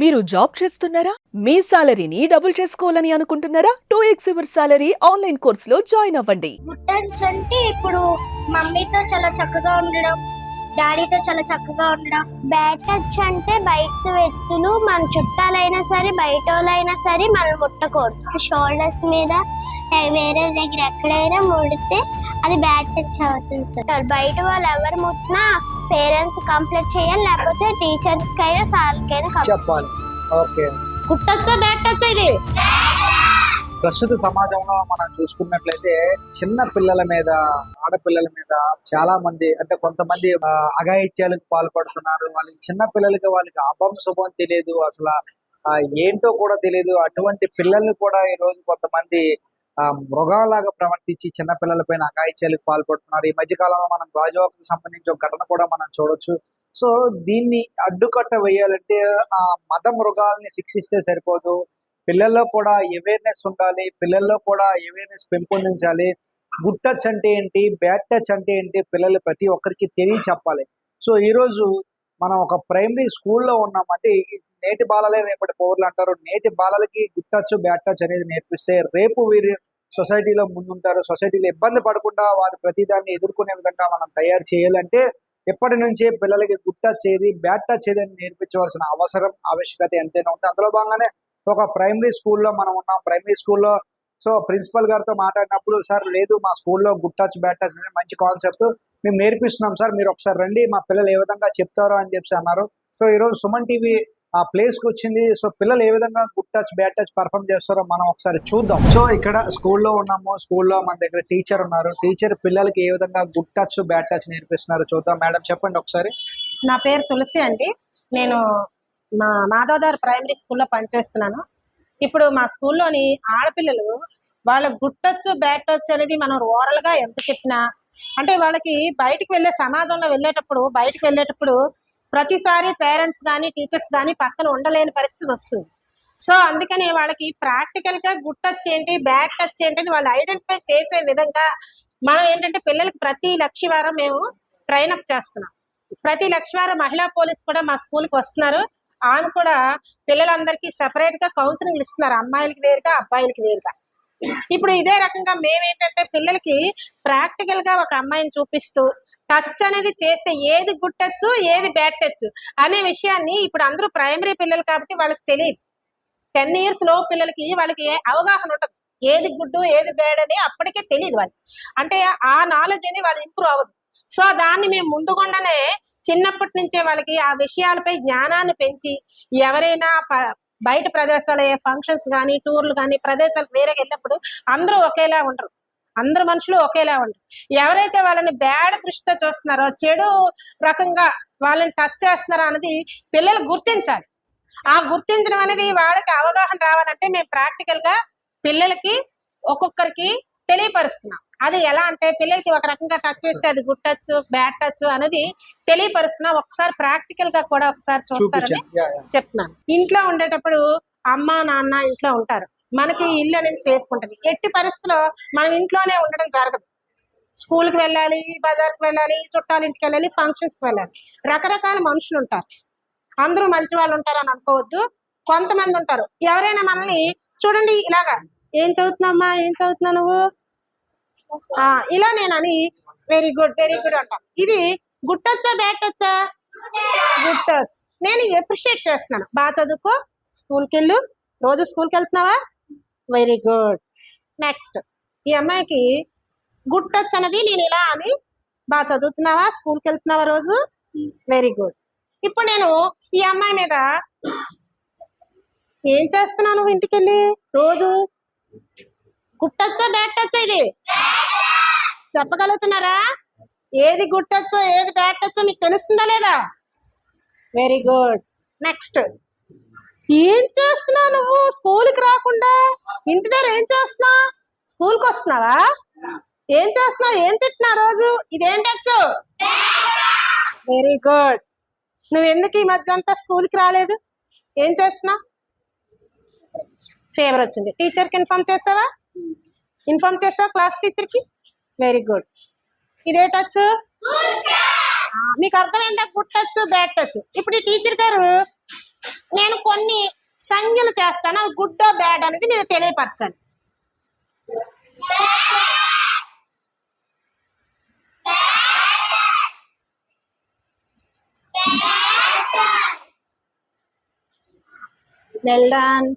మీరు జాబ్ చేస్తున్నారా? మీ సాలరీని డబుల్ చేసుకోవాలని అనుకుంటున్నారా? 2x యువర్ సాలరీ ఆన్లైన్ కోర్సులో జాయిన్ అవ్వండి. గుడ్ టచ్ అంటే ఇప్పుడు మమ్మీతో చాలా చక్కగా ఉండడం, డాడీతో చాలా చక్కగా ఉండడం. బ్యాడ్ టచ్ అంటే బయట వ్యక్తులు మన చుట్టాలైనా సరే బయట వాళ్ళైనా సరే మనం ముట్టకూడదు. షోల్డర్స్ మీద వేరే దగ్గర ఎక్కడైనా ముడితే అది బ్యాడ్ టచ్ అవుతుంది సార్. బయట వాళ్ళు ఎవరు ముట్టినా పేరెంట్స్ కంప్లైంట్ చేయాలి, లేకపోతే టీచర్స్ కైనా సార్కైనా చెప్పాలి. Okay, good touch bad touch ఇది. ప్రస్తుత సమాజంలో మనం చూసుకున్నట్లయితే చిన్న పిల్లల మీద, ఆడపిల్లల మీద చాలా మంది అంటే కొంతమంది అఘాయిత్యాలకు పాల్పడుతున్నారు. వాళ్ళకి చిన్న పిల్లలకి వాళ్ళకి అభం శుభం తెలియదు, అసలు ఏంటో కూడా తెలియదు. అటువంటి పిల్లల్ని కూడా ఈ రోజు కొంతమంది మృగాలాగా ప్రవర్తించి చిన్న పిల్లల పైన అఘాయిత్యాలకు పాల్పడుతున్నారు. ఈ మధ్య కాలంలో మనం గాజువాకకు సంబంధించి ఒక ఘటన కూడా మనం చూడొచ్చు. సో దీన్ని అడ్డుకట్ట వేయాలంటే ఆ మద మృగాల్ని శిక్షిస్తే సరిపోదు, పిల్లల్లో కూడా అవేర్నెస్ ఉండాలి, పిల్లల్లో కూడా అవేర్నెస్ పెంపొందించాలి. గుడ్ టచ్ అంటే ఏంటి, బ్యాడ్ టచ్ అంటే ఏంటి, పిల్లలు ప్రతి ఒక్కరికి తెలియ చెప్పాలి. సో ఈరోజు మనం ఒక ప్రైమరీ స్కూల్లో ఉన్నామంటే నేటి బాలలే రేపటి పౌరులు అంటారు. నేటి బాలలకి గుడ్ టచ్ బ్యాడ్ టచ్ అనేది నేర్పిస్తే రేపు వీరు సొసైటీలో ముందుంటారు. సొసైటీలో ఇబ్బంది పడకుండా వారు ప్రతిదాన్ని ఎదుర్కొనే విధంగా మనం తయారు చేయాలంటే ఎప్పటి నుంచే పిల్లలకి గుడ్ టచ్ ఏది బ్యాడ్ టచ్ ఏది అని నేర్పించవలసిన అవసరం ఆవశ్యకత ఎంతైనా ఉంటుంది. అందులో భాగంగానే ఒక ప్రైమరీ స్కూల్లో మనం ఉన్నాం. ప్రైమరీ స్కూల్లో సో ప్రిన్సిపల్ గారితో మాట్లాడినప్పుడు, సార్ లేదు మా స్కూల్లో గుడ్ టచ్ బ్యాడ్ టచ్ అనేది మంచి కాన్సెప్ట్, మేము నేర్పిస్తున్నాం సార్, మీరు ఒకసారి రండి, మా పిల్లలు ఏ విధంగా చెప్తారో అని చెప్పి అన్నారు. సో ఈరోజు సుమన్ టీవీ ఆ ప్లేస్కి వచ్చింది. సో పిల్లలు ఏ విధంగా good touch bad touch perform చేస్తారో మనం ఒకసారి చూద్దాం. సో ఇక్కడ స్కూల్లో ఉన్నాము, స్కూల్లో మన దగ్గర టీచర్ ఉన్నారు. టీచర్ పిల్లలకి ఏ విధంగా గుడ్ టచ్ బ్యాడ్ టచ్ నేర్పిస్తున్నారు చూద్దాం. మేడం చెప్పండి ఒకసారి. నా పేరు తులసి అండి. నేను మా మాధవదార్ ప్రైమరీ స్కూల్లో పనిచేస్తున్నాను. ఇప్పుడు మా స్కూల్లోని ఆడపిల్లలు వాళ్ళ గుడ్ టచ్ బ్యాడ్ టచ్ అనేది మనం ఓరల్గా ఎంత చెప్పినా, అంటే వాళ్ళకి బయటికి వెళ్ళే సమాజంలో బయటికి వెళ్ళేటప్పుడు ప్రతిసారి పేరెంట్స్ కానీ టీచర్స్ కానీ పక్కన ఉండలేని పరిస్థితి వస్తుంది. సో అందుకని వాళ్ళకి ప్రాక్టికల్గా గుడ్ టచ్ ఏంటి బ్యాడ్ టచ్ ఏంటి వాళ్ళు ఐడెంటిఫై చేసే విధంగా మనం ఏంటంటే పిల్లలకి ప్రతి లక్షవారం మేము ట్రైనప్ చేస్తున్నాం. ప్రతి లక్షవారం మహిళా పోలీస్ కూడా మా స్కూల్కి వస్తున్నారు. ఆమె కూడా పిల్లలందరికీ సెపరేట్గా కౌన్సిలింగ్ ఇస్తున్నారు, అమ్మాయిలకి వేరుగా అబ్బాయిలకి వేరుగా. ఇప్పుడు ఇదే రకంగా మేమేంటంటే పిల్లలకి ప్రాక్టికల్గా ఒక అమ్మాయిని చూపిస్తూ టచ్ అనేది చేస్తే ఏది గుడ్ టచ్ ఏది బ్యాడ్ టచ్ అనే విషయాన్ని ఇప్పుడు అందరూ ప్రైమరీ పిల్లలు కాబట్టి వాళ్ళకి తెలియదు. 10 years లో పిల్లలకి వాళ్ళకి అవగాహన ఉంటుంది, ఏది గుడ్ ఏది బ్యాడ్ అని అప్పటికే తెలియదు వాళ్ళకి. అంటే ఆ నాలెడ్జ్ అనేది వాళ్ళు ఇంప్రూవ్ అవ్వదు. సో దాన్ని మేము ముందుగానే చిన్నప్పటి నుంచే వాళ్ళకి ఆ విషయాలపై జ్ఞానాన్ని పెంచి ఎవరైనా బయట ప్రదేశాలు ఫంక్షన్స్ కానీ టూర్లు కానీ ప్రదేశాలు వేరే వెళ్ళినప్పుడు అందరూ ఒకేలా ఉండరు, అందరు మనుషులు ఒకేలా ఉండరు. ఎవరైతే వాళ్ళని బ్యాడ్ దృష్టితో చూస్తున్నారో చెడు రకంగా వాళ్ళని టచ్ చేస్తున్నారో అనేది పిల్లలు గుర్తించాలి. ఆ గుర్తించడం అనేది వాళ్ళకి అవగాహన రావాలంటే మేము ప్రాక్టికల్గా పిల్లలకి ఒక్కొక్కరికి తెలియపరుస్తున్నాం. అది ఎలా అంటే పిల్లలకి ఒక రకంగా టచ్ చేస్తే అది గుడ్ టచ్ బ్యాడ్ టచ్ అనేది తెలియపరుస్తున్నాం. ఒకసారి ప్రాక్టికల్ గా కూడా ఒకసారి చూస్తారని చెప్తున్నాను. ఇంట్లో ఉండేటప్పుడు అమ్మ నాన్న ఇంట్లో ఉంటారు, మనకి ఇల్లు అనేది సేఫ్ ఉంటుంది. ఎట్టి పరిస్థితుల్లో మనం ఇంట్లోనే ఉండడం జరగదు. స్కూల్కి వెళ్ళాలి, బజార్కి వెళ్ళాలి, చుట్టాల ఇంటికి వెళ్ళాలి, ఫంక్షన్స్కి వెళ్ళాలి. రకరకాల మనుషులు ఉంటారు, అందరూ మంచి వాళ్ళు ఉంటారు అని అనుకోవద్దు. కొంతమంది ఉంటారు, ఎవరైనా మనల్ని చూడండి ఇలాగా ఏం చదువుతున్నామ్మా ఏం చదువుతున్నావు నువ్వు ఇలా నేనని వెరీ గుడ్ అంటాను. ఇది గుడ్ టచ్చా బ్యాడ్ టచ్చా? Good touch. నేను అప్రిషియేట్ చేస్తున్నాను. బాగా చదువుకో, స్కూల్కి వెళ్ళు, రోజు స్కూల్కి వెళ్తున్నావా, వెరీ గుడ్. నెక్స్ట్ ఈ అమ్మాయికి గుడ్ టచ్ అనేది నేను ఇలా అని, బాగా చదువుతున్నావా, స్కూల్కి వెళ్తున్నావా రోజు, వెరీ గుడ్. ఇప్పుడు నేను ఈ అమ్మాయి మీద ఏం చేస్తున్నాను ఇంటికి వెళ్ళి రోజు, గుడ్ టచ్చా బ్యాడ్ టచ్చా? ఇది చెప్పగలుగుతున్నారా? ఏది గుడ్ టచ్ ఏది బ్యాడ్ టచ్ మీకు తెలుస్తుందా లేదా? Very good. నెక్స్ట్ ఏం చేస్తున్నావు నువ్వు స్కూల్కి రాకుండా, ఇంటి దగ్గర ఏం చేస్తున్నావు, స్కూల్కి వస్తున్నావా, ఏం చేస్తున్నావు, ఏం తింటున్నా రోజు, ఇదేం టచ్? Very good. నువ్వు ఎందుకు ఈ మధ్య అంతా స్కూల్కి రాలేదు, ఏం చేస్తున్నావు? ఫీవర్ వచ్చింది, టీచర్కి ఇన్ఫార్మ్ చేసావా క్లాస్ టీచర్కి, వెరీ గుడ్. ఇదే టచ్? మీకు అర్థమైందా గుడ్ టచ్ బ్యాడ్ టచ్? ఇప్పుడు ఈ టీచర్ గారు నేను కొన్ని సంజ్ఞలు చేస్తాను, అవి గుడ్ బ్యాడ్ అనేది మీరు తెలియపరచాలి. Well done.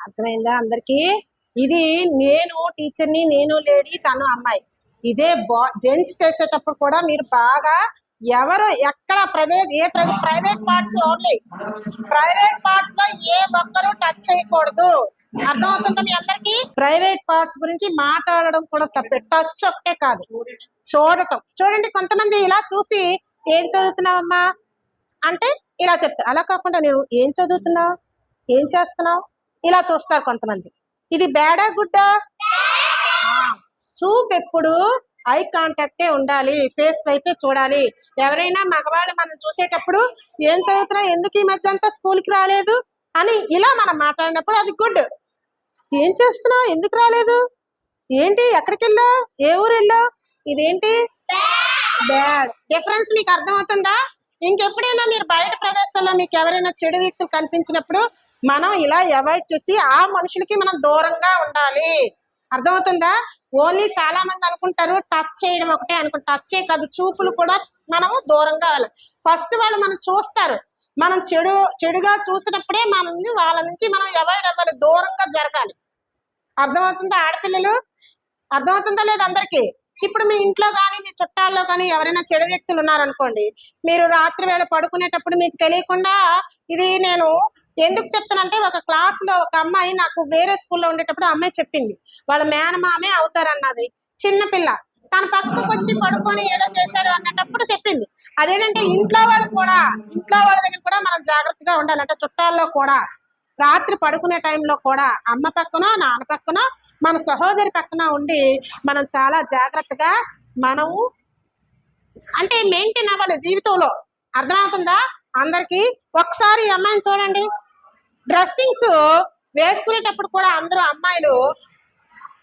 అర్థమైందా అందరికి? ఇది నేను టీచర్ని, నేను లేడీ, తను అమ్మాయి. ఇదే జెంట్స్ చేసేటప్పుడు కూడా మీరు బాగా ఎవరు ఎక్కడ private parts only, private parts లో ఏ ఒక్కరు టచ్ చేయకూడదు. అర్థమవుతుందా మీ అందరికి? ప్రైవేట్ పార్ట్స్ గురించి మాట్లాడడం కూడా తప్పే. టచ్ ఒకటే కాదు, చూడటం. చూడండి, కొంతమంది ఇలా చూసి ఏం చదువుతున్నావమ్మా అంటే ఇలా చెప్తారు. అలా కాకుండా నేను ఏం చదువుతున్నావు, ఏం చేస్తున్నావు ఇలా చూస్తారు కొంతమంది. ఇది బ్యాడా గుడ్డా? చూపు ఎప్పుడు ఐ కాంటాక్టే ఉండాలి, ఫేస్ వైపే చూడాలి. ఎవరైనా మగవాళ్ళు మనం చూసేటప్పుడు ఏం చదువుతున్నా, ఎందుకు ఈ మధ్య అంతా స్కూల్కి రాలేదు అని ఇలా మనం మాట్లాడినప్పుడు అది గుడ్. ఏం చేస్తున్నావు, ఎందుకు రాలేదు, ఏంటి, ఎక్కడికి వెళ్ళా, ఏ ఊరు వెళ్ళావు, ఇదేంటి బ్యాడ్. డిఫరెన్స్ మీకు అర్థమవుతుందా? ఇంకెప్పుడైనా మీరు బయట ప్రదేశాల్లో మీకు ఎవరైనా చెడు వ్యక్తులు కనిపించినప్పుడు మనం ఇలా అవాయిడ్ చేసి ఆ మనుషులకి మనం దూరంగా ఉండాలి. అర్థమవుతుందా? ఓన్లీ చాలా మంది అనుకుంటారు టచ్ చేయడం ఒకటే టచ్ కాదు, చూపులు కూడా మనము దూరంగా వెళ్ళాలి. ఫస్ట్ వాళ్ళు మనం చూస్తారు, మనం చెడుగా చూసినప్పుడే వాళ్ళ నుంచి మనం అవాయిడ్ అవ్వాలి, దూరంగా జరగాలి. అర్థమవుతుందా ఆడపిల్లలు? అర్థమవుతుందా లేదు అందరికి? ఇప్పుడు మీ ఇంట్లో కానీ మీ చుట్టాల్లో కానీ ఎవరైనా చెడు వ్యక్తులు ఉన్నారనుకోండి, మీరు రాత్రి వేళ పడుకునేటప్పుడు మీకు తెలియకుండా, ఇది నేను ఎందుకు చెప్తానంటే ఒక క్లాస్ లో ఒక అమ్మాయి నాకు వేరే స్కూల్లో ఉండేటప్పుడు అమ్మాయి చెప్పింది, వాళ్ళ మేనమామే అవుతారన్నది. చిన్నపిల్ల తన పక్కకు వచ్చి పడుకొని ఏదో చేశాడు అన్నప్పుడు చెప్పింది. అదేంటంటే ఇంట్లో వాళ్ళ దగ్గర కూడా మనం జాగ్రత్తగా ఉండాలి. అంటే చుట్టాల్లో కూడా రాత్రి పడుకునే టైంలో కూడా అమ్మ పక్కన, నాన్న పక్కన, మన సహోదరి పక్కన ఉండి మనం చాలా జాగ్రత్తగా మనము అంటే మెయింటైన్ అవ్వాలి జీవితంలో. అర్థమవుతుందా అందరికి? ఒకసారి ఈ అమ్మాయిని చూడండి, డ్రెస్సింగ్స్ వేసుకునేటప్పుడు కూడా అందరూ అమ్మాయిలు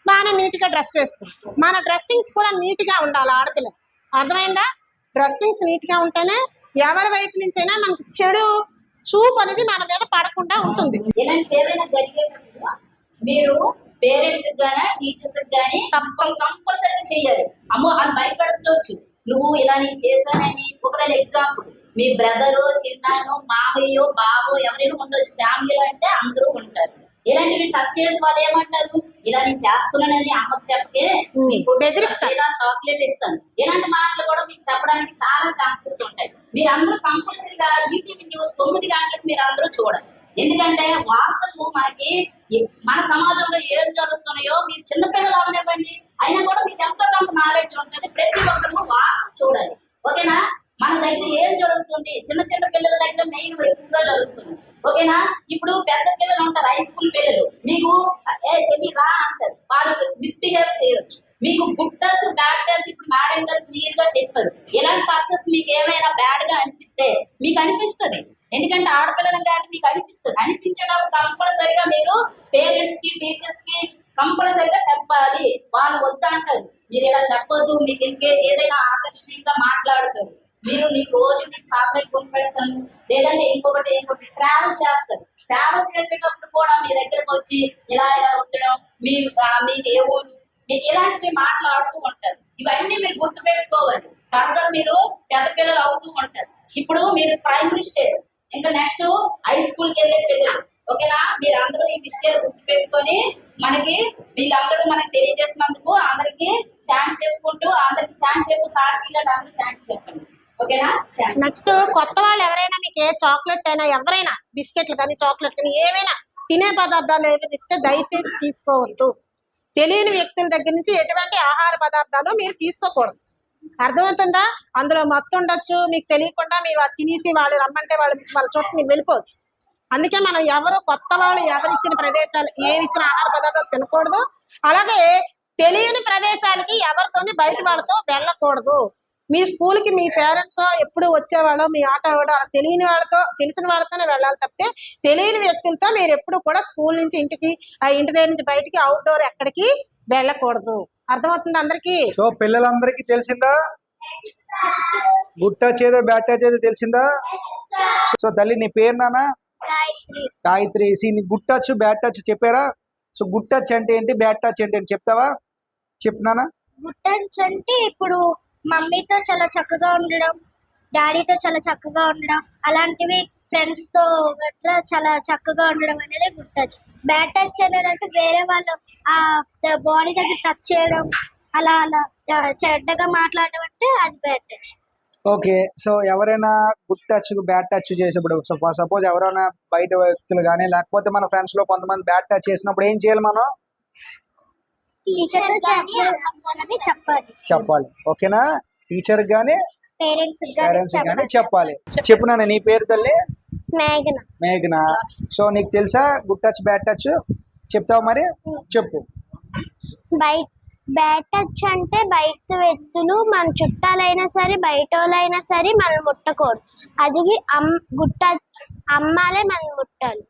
బాగా నీట్ గా డ్రెస్ వేసుకుంటారు. మన డ్రెస్సింగ్స్ కూడా నీట్ గా ఉండాలి ఆడపిల్ల. అర్థమైందా? డ్రెస్సింగ్స్ నీట్ గా ఉంటేనే ఎవరి వైపు నుంచైనా మనకి చెడు చూపు అనేది మన మీద పడకుండా ఉంటుంది. ఇలాంటి ఏమైనా జరిగేటప్పుడు మీరు పేరెంట్స్ గానీ టీచర్స్ గానీ కంపల్సరీ చేయాలి. అమ్మో అది భయపడవచ్చు, నువ్వు ఇలా నేను చేశానని. ఒకవేళ ఎగ్జాంపుల్ మీ బ్రదరు, చిన్నాను, మావయ్యో, బాబు ఎవరైనా ఉండొచ్చు, ఫ్యామిలీలో అంటే అందరూ ఉంటారు. ఇలాంటివి టచ్ చేసి వాళ్ళు ఏమంటారు, ఇలా నేను చేస్తున్నానని అమ్మకు చెప్తే ఇలా చాక్లెట్ ఇస్తాను, ఇలాంటి మాటలు కూడా మీకు చెప్పడానికి చాలా ఛాన్సెస్ ఉంటాయి. మీరు అందరూ కంపల్సరీగా ఈటీవీ న్యూస్ 9 గంటలకు మీరు అందరూ చూడాలి. ఎందుకంటే వార్తలు మనకి మన సమాజంలో ఏం జరుగుతున్నాయో, మీరు చిన్నపిల్లలు అవనివ్వండి అయినా కూడా మీకు ఎంతో కొంత నాలెడ్జ్ ఉంటుంది. ప్రతి ఒక్కరు వార్తలు చూడాలి. ఓకేనా? మన దగ్గర ఏం జరుగుతుంది, చిన్న చిన్న పిల్లల దగ్గర మెయిన్ ఎక్కువగా జరుగుతుంది. ఓకేనా? ఇప్పుడు పెద్ద పిల్లలు ఉంటారు, హై స్కూల్ పిల్లలు, మీకు చెల్లి రా అంటారు, వాళ్ళు మిస్బిహేవ్ చేయొచ్చు. మీకు గుడ్ టచ్, బ్యాడ్ టచ్ ఇప్పుడు మేడం గారు క్లియర్ గా చెప్పారు. ఎలాంటి టచెస్ మీకు ఏమైనా బ్యాడ్ గా అనిపిస్తే మీకు అనిపిస్తుంది, ఎందుకంటే ఆడపిల్లలు కాబట్టి మీకు అనిపిస్తుంది. అనిపించేటప్పుడు కంపల్సరిగా మీరు పేరెంట్స్ కి, టీచర్స్ కి కంపల్సరిగా చెప్పాలి. వాళ్ళు వద్దు అంటారు, మీరు ఇలా చెప్పొద్దు, మీకు ఏదైనా ఆకర్షణీయంగా మాట్లాడతారు, మీరు నీకు రోజు నీకు చాక్లెట్ కొని పెడతాను, లేదంటే ఇంకొకటి ట్రావెల్ చేస్తారు. ట్రావెల్ చేసేటప్పుడు కూడా మీ దగ్గరకు వచ్చి ఇలా వద్దడం, మీకు ఏ ఊరు, మీరు ఇలాంటివి మాట్లాడుతూ ఉంటారు. ఇవన్నీ మీరు గుర్తు పెట్టుకోవాలి. ఫర్దర్ మీరు పెద్ద పిల్లలు అవుతూ ఉంటారు. ఇప్పుడు మీరు ప్రైమరీ స్టేజ్, ఇంకా నెక్స్ట్ హై స్కూల్కి వెళ్ళే పిల్లలు. ఓకేనా? మీరు అందరూ ఈ విషయాలు గుర్తు పెట్టుకొని మనకి వీళ్ళందరూ మనకి తెలియజేసినందుకు అందరికి థ్యాంక్స్ చెప్పుకుంటూ, అందరికి థ్యాంక్స్ చెప్పు, సార్ పిల్లలు అందరూ థ్యాంక్స్ చెప్పండి. ఓకేనా? నెక్స్ట్ కొత్త వాళ్ళు ఎవరైనా మీకు ఏ చాక్లెట్ అయినా, ఎవరైనా బిస్కెట్లు కానీ చాక్లెట్ కానీ ఏమైనా తినే పదార్థాలు ఏమైనా ఇస్తే దయచేసి తీసుకోవద్దు. తెలియని వ్యక్తుల దగ్గర నుంచి ఎటువంటి ఆహార పదార్థాలు మీరు తీసుకోకూడదు. అర్థమవుతుందా? అందులో మత్తు ఉండొచ్చు, మీకు తెలియకుండా మీరు అది తినేసి వాళ్ళు రమ్మంటే వాళ్ళ చోట మీరు వెళ్ళిపోవచ్చు. అందుకే మనం కొత్త వాళ్ళు ఎవరిచ్చిన ప్రదేశాలు, ఏమిచ్చిన ఆహార పదార్థాలు తినకూడదు. అలాగే తెలియని ప్రదేశాలకి ఎవరితోని బయట వాళ్ళతో వెళ్ళకూడదు. మీ స్కూల్కి మీ పేరెంట్స్ ఎప్పుడు వచ్చేవాళ్ళో, మీ ఆటో తెలియని వాళ్ళతో, తెలిసిన వాళ్ళతోనే వెళ్ళాలి తప్పితే తెలియని వ్యక్తులతో మీరు ఎప్పుడు కూడా స్కూల్ నుంచి ఇంటి దగ్గర నుంచి బయటికి అవుట్డోర్ ఎక్కడికి వెళ్ళకూడదు. అర్థమవుతుంది అందరికి? సో పిల్లలందరికీ తెలిసిందా గుడ్ టచ్ ఏదో బ్యాడ్ టచ్ ఏదో తెలిసిందా? సో తల్లి నీ పేరు నాన్న? గాయత్రి. గాయత్రి. నీ గుడ్ టచ్ బ్యాడ్ టచ్ చెప్పారా? సో గుడ్ టచ్ అంటే ఏంటి, బ్యాడ్ టచ్ అంటే ఏంటి చెప్తావా? చెప్తున్నానా? గుడ్ టచ్ అంటే ఇప్పుడు మమ్మీతో చాలా చక్కగా ఉండడం, డాడీతో చాలా చక్కగా ఉండడం, అలాంటివి ఫ్రెండ్స్ తో గట్రా చాలా చక్కగా ఉండడం అనేది గుడ్ టచ్. బ్యాడ్ టచ్ అనేది అంటే వేరే వాళ్ళు ఆ బాడీ దగ్గర టచ్ చేయడం, అలా అలా చెడ్డగా మాట్లాడడం అంటే అది బ్యాడ్ టచ్. ఓకే. సో ఎవరైనా గుడ్ టచ్ బ్యాడ్ టచ్ చేసేప్పుడు సపోజ్ ఎవరైనా బయట వ్యక్తులు కానీ లేకపోతే మన ఫ్రెండ్స్ లో కొంతమంది బ్యాడ్ టచ్ చేసినప్పుడు ఏం చేయాలి మనం? టీచర్ చెప్పాలి. చెప్పాలి. ఓకేనా? టీచర్ గానీ పేరెంట్స్ కానీ చెప్పాలి. చెప్పు నాన్న నీ పేరు తల్లి? మేఘన. మేఘన. సో నీకు తెలుసా గుడ్ టచ్ బ్యాడ్ టచ్ చెప్తావు మరి? చెప్పు. బ్యాడ్ టచ్ అంటే బయట వ్యక్తులు మన చుట్టాలైనా సరే బయట వాళ్ళైనా సరే మనం ముట్టకూడదు. అది గుడ్ టచ్ అమ్మాలే మనం ముట్టాలి.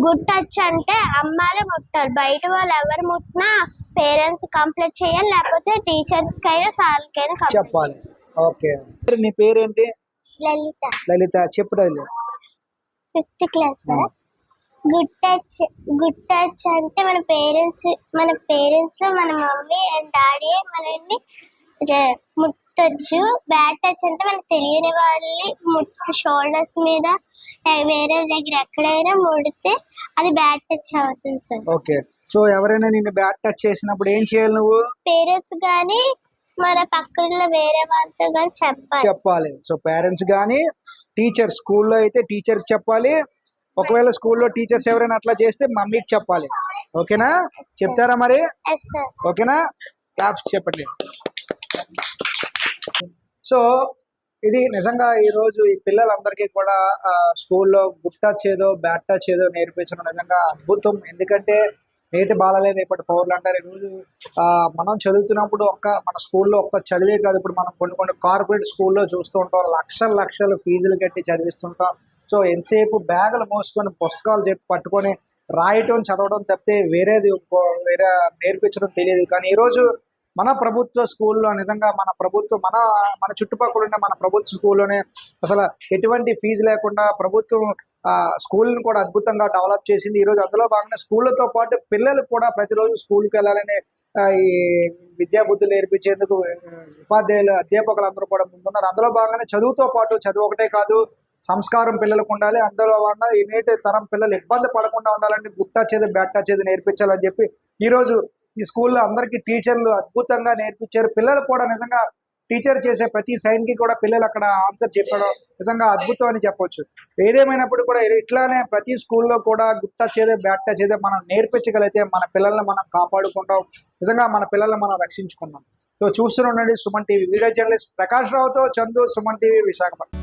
గుడ్ టచ్ అంటే అమ్మాలే ముట్టాలి. బయట వాళ్ళు ఎవరు ముట్టినా పేరెంట్స్ కంప్లైంట్ చేయాలి, లేకపోతే టీచర్స్ కైనా సార్కైనా చెప్పాలి. ఓకే. నీ పేరేంటి? లలిత. లలిత. చెప్పు తల్లి. 5th class. గుడ్ టచ్ అంటే మన పేరెంట్స్ లో మన మమ్మీ అండ్ డాడీ మనల్ని ముట్టొచ్చు. బ్యాడ్ టచ్ అంటే మనకు తెలియని వాళ్ళని షోల్డర్స్ మీద వేరే దగ్గర ఎక్కడైనా ముడితే అది బ్యాడ్ టచ్ అవుతుంది సార్. ఓకే. సో ఎవరైనా నిన్ను బ్యాడ్ టచ్ చేసినప్పుడు ఏం చేయాలి నువ్వు? పేరెంట్స్ గానీ మన పక్కన వేరే వాళ్ళతో కానీ చెప్పాలి. సో పేరెంట్స్ కానీ టీచర్, స్కూల్లో అయితే టీచర్ చెప్పాలి. ఒకవేళ స్కూల్లో టీచర్స్ ఎవరైనా అట్లా చేస్తే మమ్మీకి చెప్పాలి. ఓకేనా? చెప్తారా మరి? ఓకేనా? క్లాప్స్ చెప్పండి. సో ఇది నిజంగా ఈ రోజు ఈ పిల్లలందరికీ కూడా స్కూల్లో గుడ్ టచ్ ఏదో బ్యాడ్ టచ్ ఏదో నేర్పించడం నిజంగా అద్భుతం. ఎందుకంటే నేటి బాలలే రేపటి పౌరులు అంటారు. ఈరోజు మనం చదువుతున్నప్పుడు మన స్కూల్లో ఒక్క చదివే కాదు, ఇప్పుడు మనం కొన్ని కార్పొరేట్ స్కూల్లో చూస్తూ ఉంటాం, లక్షలు ఫీజులు కట్టి చదివిస్తుంటాం. సో ఎంతసేపు బ్యాగులు మోసుకొని పుస్తకాలు పట్టుకొని రాయటం చదవడం తప్పితే వేరే నేర్పించడం తెలియదు. కానీ ఈరోజు మన ప్రభుత్వ స్కూల్లో నిజంగా మన చుట్టుపక్కల ఉన్న మన ప్రభుత్వ స్కూల్లోనే అసలు ఎటువంటి ఫీజు లేకుండా ప్రభుత్వం స్కూల్ని కూడా అద్భుతంగా డెవలప్ చేసింది. ఈరోజు అందులో భాగంగా స్కూళ్ళతో పాటు పిల్లలు కూడా ప్రతిరోజు స్కూల్కి వెళ్ళాలని ఈ విద్యాబుద్ధులు నేర్పించేందుకు ఉపాధ్యాయులు అధ్యాపకులు అందరూ కూడా ముందున్నారు. అందులో భాగంగానే చదువుతో పాటు చదువు ఒకటే కాదు, సంస్కారం పిల్లలకు ఉండాలి. అందులో భాగంగా ఈ నేటి తరం పిల్లలు ఇబ్బంది పడకుండా ఉండాలంటే గుడ్ టచ్ ఏది బ్యాడ్ టచ్ ఏది నేర్పించాలని చెప్పి ఈరోజు ఈ స్కూల్లో అందరికీ టీచర్లు అద్భుతంగా నేర్పించారు. పిల్లలు కూడా నిజంగా టీచర్ చేసే ప్రతి సైన్కి కూడా పిల్లలు అక్కడ ఆన్సర్ చెప్పడం నిజంగా అద్భుతం అని చెప్పొచ్చు. ఏదేమైనప్పుడు కూడా ఇట్లానే ప్రతి స్కూల్లో కూడా గుడ్ టచ్ ఏదో బ్యాడ్ టచ్ ఏదో మనం నేర్పించగలిగితే మన పిల్లల్ని మనం కాపాడుకుంటాం, నిజంగా మన పిల్లల్ని మనం రక్షించుకుంటాం. సో చూస్తూనే ఉండండి Suman TV. Video journalist Prakash రావుతో చందు, సుమన్ టీవీ, విశాఖపట్నం.